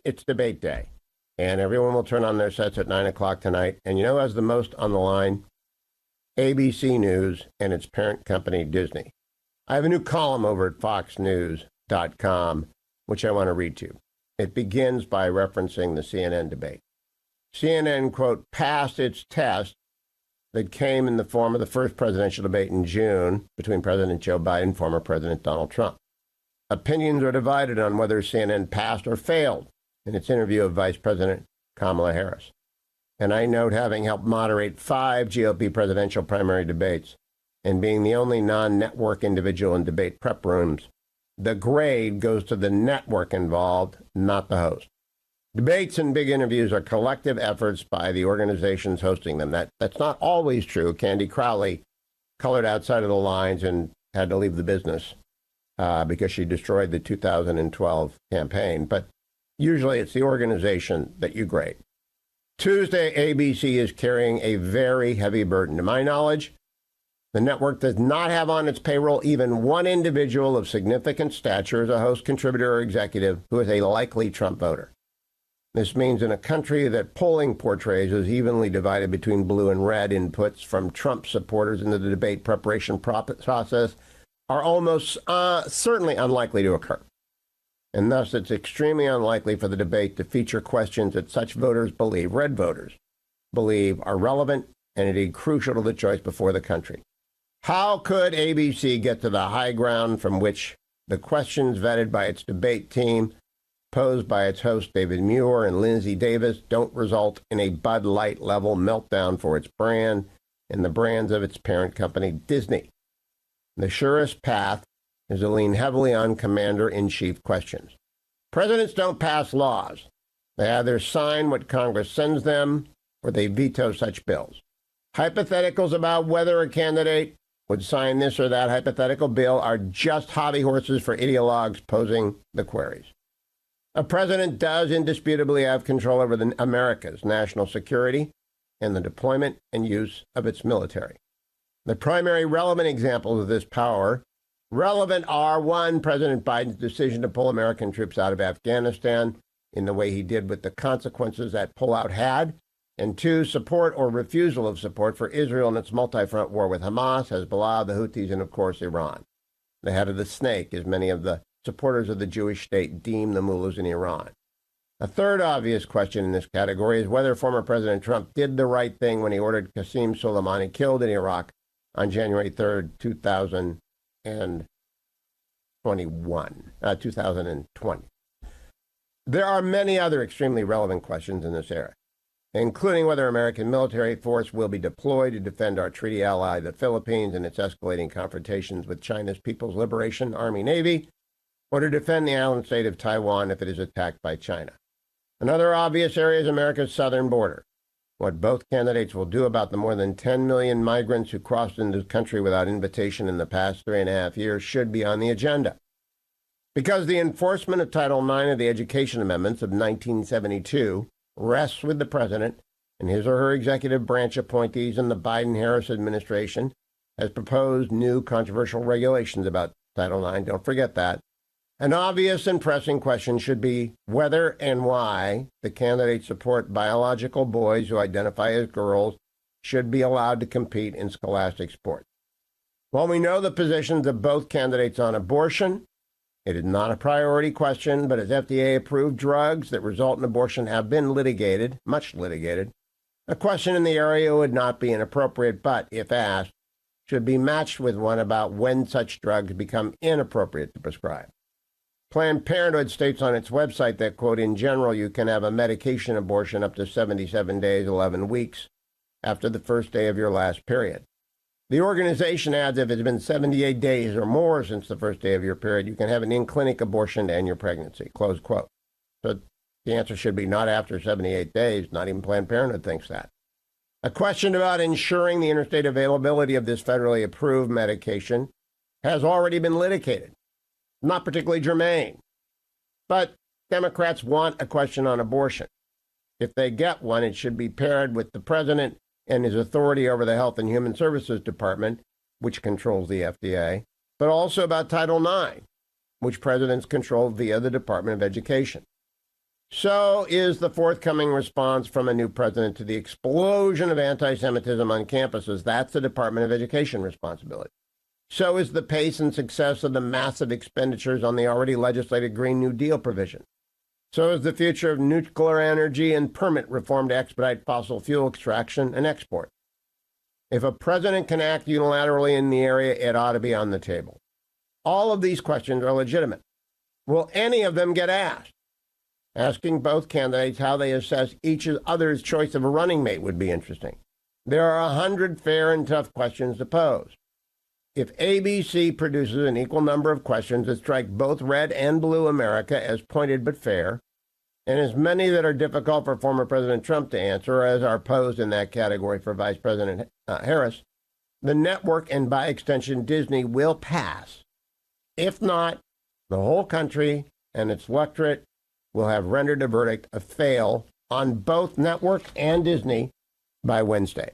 it's debate day, and everyone will turn on their sets at 9 o'clock tonight. And you know who has the most on the line? ABC News and its parent company, Disney. I have a new column over at foxnews.com, which I want to read to you. It begins by referencing the CNN debate. CNN, quote, passed its test that came in the form of the first presidential debate in June between President Joe Biden and former President Donald Trump. Opinions are divided on whether CNN passed or failed in its interview of Vice President Kamala Harris. And I note, having helped moderate 5 GOP presidential primary debates and being the only non-network individual in debate prep rooms, the grade goes to the network involved, not the host. Debates and big interviews are collective efforts by the organizations hosting them. That's not always true. Candy Crowley colored outside of the lines and had to leave the business because she destroyed the 2012 campaign. But usually it's the organization that you grade. Tuesday, ABC is carrying a very heavy burden. To my knowledge, the network does not have on its payroll even one individual of significant stature as a host, contributor, or executive who is a likely Trump voter. This means in a country that polling portrays as evenly divided between blue and red, inputs from Trump supporters into the debate preparation process are almost certainly unlikely to occur. And thus, it's extremely unlikely for the debate to feature questions that such voters believe, red voters, believe are relevant and indeed crucial to the choice before the country. How could ABC get to the high ground from which the questions vetted by its debate team, posed by its hosts David Muir and Lindsay Davis, don't result in a Bud Light level meltdown for its brand and the brands of its parent company, Disney? The surest path is to lean heavily on Commander-in-Chief Questions. Presidents don't pass laws. They either sign what Congress sends them or they veto such bills. Hypotheticals about whether a candidate would sign this or that hypothetical bill are just hobby horses for ideologues posing the queries. A president does indisputably have control over America's national security and the deployment and use of its military. The primary relevant examples of this power are, 1, President Biden's decision to pull American troops out of Afghanistan in the way he did with the consequences that pullout had, and 2, support or refusal of support for Israel in its multi-front war with Hamas, Hezbollah, the Houthis, and of course Iran, the head of the snake, as many of the supporters of the Jewish state deem the mullahs in Iran. A third obvious question in this category is whether former President Trump did the right thing when he ordered Qasem Soleimani killed in Iraq on January 3rd, 2020. There are many other extremely relevant questions in this era, including whether American military force will be deployed to defend our treaty ally, the Philippines, in its escalating confrontations with China's People's Liberation Army Navy, or to defend the island state of Taiwan if it is attacked by China. Another obvious area is America's southern border. What both candidates will do about the more than 10 million migrants who crossed into the country without invitation in the past 3.5 years should be on the agenda. Because the enforcement of Title IX of the Education Amendments of 1972 rests with the president and his or her executive branch appointees, and the Biden-Harris administration has proposed new controversial regulations about Title IX. Don't forget that. An obvious and pressing question should be whether and why the candidates support biological boys who identify as girls should be allowed to compete in scholastic sports. While we know the positions of both candidates on abortion, it is not a priority question, but as FDA-approved drugs that result in abortion have been litigated, much litigated, a question in the area would not be inappropriate, but if asked, should be matched with one about when such drugs become inappropriate to prescribe. Planned Parenthood states on its website that, quote, in general, you can have a medication abortion up to 77 days, 11 weeks after the first day of your last period. The organization adds if it's been 78 days or more since the first day of your period, you can have an in-clinic abortion to end your pregnancy, close quote. So the answer should be not after 78 days. Not even Planned Parenthood thinks that. A question about ensuring the interstate availability of this federally approved medication has already been litigated. Not particularly germane. But Democrats want a question on abortion. If they get one, it should be paired with the president and his authority over the Health and Human Services Department, which controls the FDA, but also about Title IX, which presidents control via the Department of Education. So is the forthcoming response from a new president to the explosion of anti-Semitism on campuses. That's the Department of Education responsibility. So is the pace and success of the massive expenditures on the already legislated Green New Deal provision. So is the future of nuclear energy and permit reform to expedite fossil fuel extraction and export. If a president can act unilaterally in the area, it ought to be on the table. All of these questions are legitimate. Will any of them get asked? Asking both candidates how they assess each other's choice of a running mate would be interesting. There are 100 fair and tough questions to pose. If ABC produces an equal number of questions that strike both red and blue America as pointed but fair, and as many that are difficult for former President Trump to answer as are posed in that category for Vice President Harris, the network and by extension Disney will pass. If not, the whole country and its electorate will have rendered a verdict of fail on both network and Disney by Wednesday.